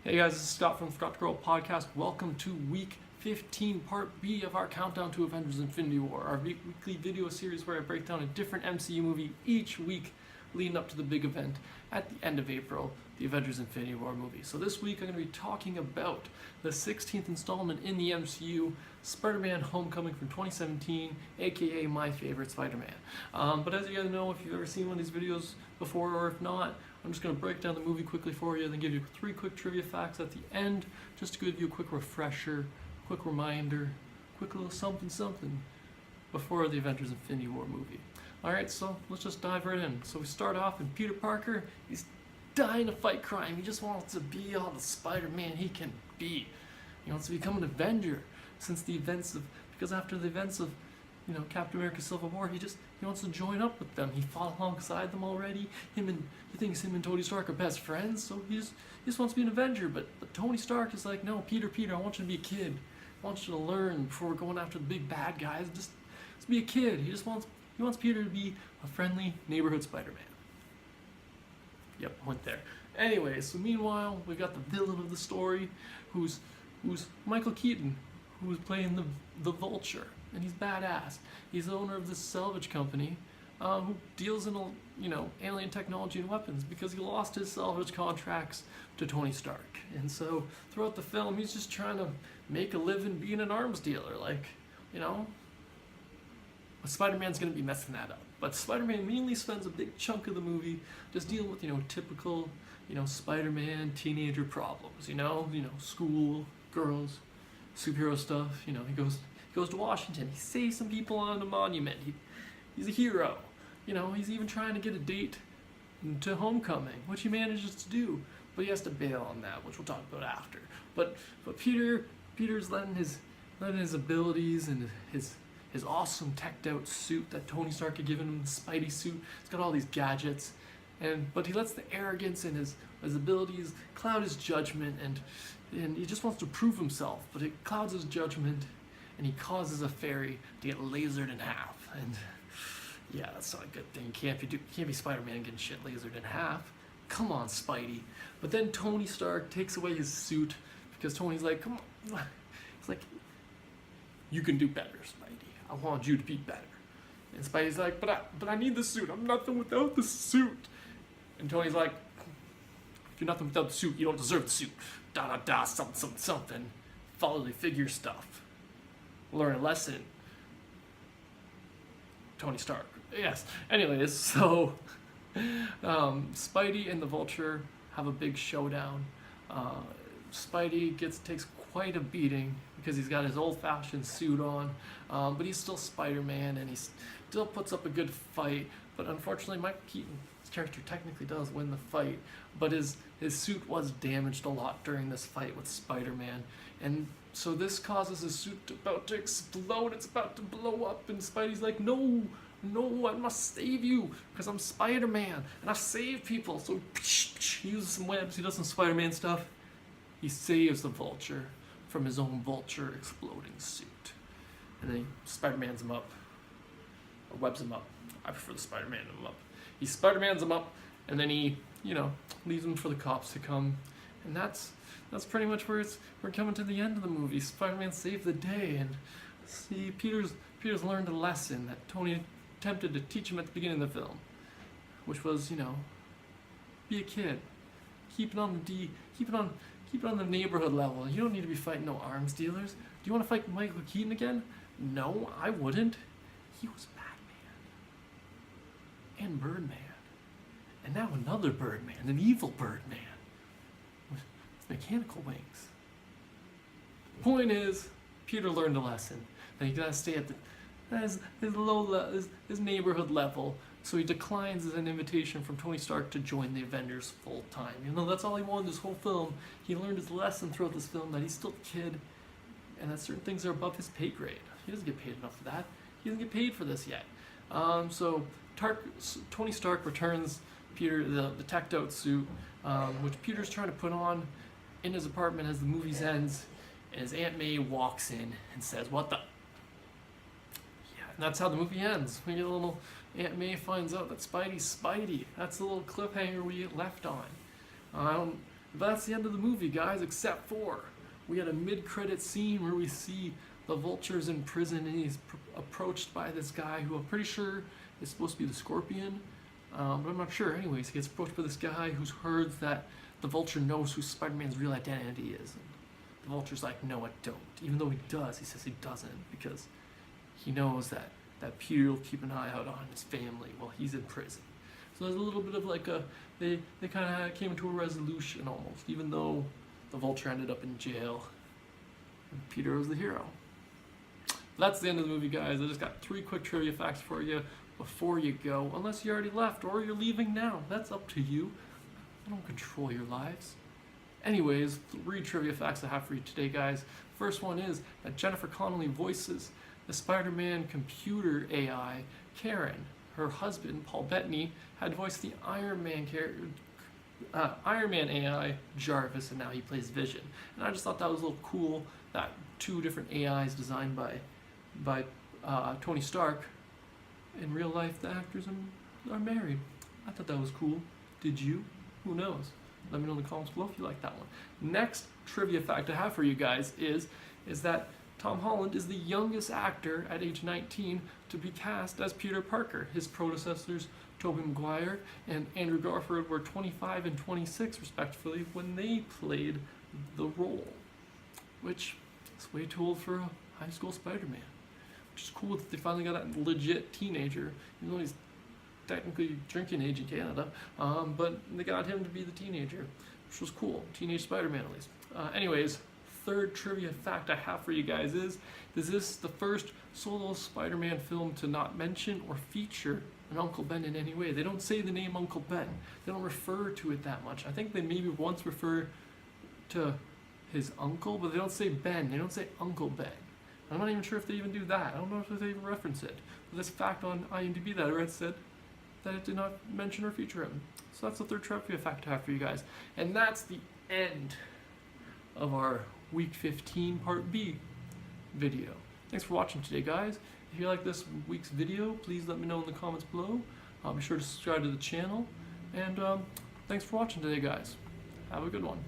Hey guys, this is Scott from Scott the Girl Podcast. Welcome to week 15, part B of our countdown to Avengers Infinity War, our weekly video series where I break down a different MCU movie each week leading up to the big event at the end of April, the Avengers Infinity War movie. So this week I'm going to be talking about the 16th installment in the MCU, Spider-Man Homecoming from 2017, aka my favorite Spider-Man. But as you guys know, if you've ever seen one of these videos before or if not, I'm just going to break down the movie quickly for you and then give you 3 quick trivia facts at the end, just to give you a quick refresher, quick reminder, quick little something before the Avengers Infinity War movie. Alright, so let's just dive right in. So we start off and Peter Parker, he's dying to fight crime. He just wants to be all the Spider-Man he can be. He wants to become an Avenger because after the events of Captain America Civil War, he wants to join up with them. He fought alongside them already. He thinks him and Tony Stark are best friends, so he just wants to be an Avenger. But Tony Stark is like, no, Peter, I want you to be a kid. I want you to learn before we're going after the big bad guys. Just be a kid. He wants Peter to be a friendly neighborhood Spider-Man. Yep, went there. Anyway, so meanwhile, we've got the villain of the story, who's Michael Keaton, who's playing the Vulture. And he's badass. He's the owner of this salvage company who deals in alien technology and weapons because he lost his salvage contracts to Tony Stark. And so throughout the film, he's just trying to make a living being an arms dealer. Spider-Man's going to be messing that up. But Spider-Man mainly spends a big chunk of the movie just dealing with typical Spider-Man teenager problems. School, girls, superhero stuff. He goes to Washington. He saves some people on a monument. He's a hero. He's even trying to get a date to Homecoming, which he manages to do, but he has to bail on that, which we'll talk about after. But Peter's letting his abilities and his awesome teched out suit that Tony Stark had given him, the Spidey suit. It's got all these gadgets, but he lets the arrogance and his abilities cloud his judgment, and he just wants to prove himself, but it clouds his judgment. And he causes a fairy to get lasered in half. And yeah, that's not a good thing. Can't be Spider-Man getting shit lasered in half. Come on, Spidey. But then Tony Stark takes away his suit because Tony's like, come on. He's like, you can do better, Spidey. I want you to be better. And Spidey's like, but I need the suit. I'm nothing without the suit. And Tony's like, if you're nothing without the suit, you don't deserve the suit. Something. Follow the figure stuff. Learn a lesson. Tony Stark. Yes. Anyways, so Spidey and the Vulture have a big showdown. Spidey takes quite a beating because he's got his old-fashioned suit on, but he's still Spider-Man and he still puts up a good fight. But unfortunately, Michael Keaton's character technically does win the fight, but his suit was damaged a lot during this fight with Spider-Man, and so this causes his suit about to explode. It's about to blow up, and Spidey's like, no, I must save you because I'm Spider-Man and I save people. So he uses some webs. He does some Spider-Man stuff. He saves the Vulture from his own Vulture exploding suit, and then Spider-Man's him up, or webs him up. I prefer the Spider-Man him up. He Spider-Man's him up, and then he leaves him for the cops to come, and that's pretty much where we're coming to the end of the movie. Spider-Man saved the day, and see, Peter's learned a lesson that Tony attempted to teach him at the beginning of the film, which was, be a kid. Keep it on the neighborhood level. You don't need to be fighting no arms dealers. Do you want to fight Michael Keaton again? No, I wouldn't. He was Batman and Birdman, and now another Birdman, an evil Birdman. Mechanical wings. Point is, Peter learned a lesson that he gotta stay at his neighborhood level. So he declines an invitation from Tony Stark to join the Avengers full time. That's all he wanted this whole film. He learned his lesson throughout this film that he's still a kid, and that certain things are above his pay grade. He doesn't get paid enough for that. He doesn't get paid for this yet. So Tony Stark returns Peter the teched out suit, which Peter's trying to put on in his apartment as the movie ends, and his Aunt May walks in and says, "What the?" Yeah, and that's how the movie ends. We get a little Aunt May finds out that Spidey's Spidey. That's the little cliffhanger we get left on. But that's the end of the movie, guys, except for we had a mid-credit scene where we see the Vulture's in prison and he's approached by this guy who I'm pretty sure is supposed to be the Scorpion, but I'm not sure. Anyways, he gets approached by this guy who's heard that the Vulture knows who Spider-Man's real identity is. And the Vulture's like, no, I don't. Even though he does, he says he doesn't because he knows that Peter will keep an eye out on his family while he's in prison. So there's a little bit of like they kind of came to a resolution almost, even though the Vulture ended up in jail and Peter was the hero. That's the end of the movie, guys. I just got 3 quick trivia facts for you before you go, unless you already left or you're leaving now. That's up to you. I don't control your lives. Anyways, 3 trivia facts I have for you today, guys. First one is that Jennifer Connelly voices the Spider-Man computer AI, Karen. Her husband, Paul Bettany, had voiced the Iron Man AI, Jarvis, and now he plays Vision. And I just thought that was a little cool that 2 different AIs designed by Tony Stark. In real life, the actors are married. I thought that was cool. Did you? Who knows? Let me know in the comments below if you like that one. Next trivia fact I have for you guys is that Tom Holland is the youngest actor at age 19 to be cast as Peter Parker. His predecessors, Tobey Maguire and Andrew Garfield, were 25 and 26 respectively when they played the role, which is way too old for a high school Spider-Man. Which is cool that they finally got that legit teenager, even though he's technically drinking age in Canada, but they got him to be the teenager, which was cool. Teenage Spider-Man, at least. Anyways, third trivia fact I have for you guys is this the first solo Spider-Man film to not mention or feature an Uncle Ben in any way. They don't say the name Uncle Ben. They don't refer to it that much. I think they maybe once refer to his uncle, but they don't say Ben. They don't say Uncle Ben. I'm not even sure if they even do that. I don't know if they even reference it. But this fact on IMDb that I read said that it did not mention or feature him. So that's the third trivia fact I have for you guys. And that's the end of our Week 15 Part B video. Thanks for watching today, guys. If you like this week's video, please let me know in the comments below. Be sure to subscribe to the channel. And thanks for watching today, guys. Have a good one.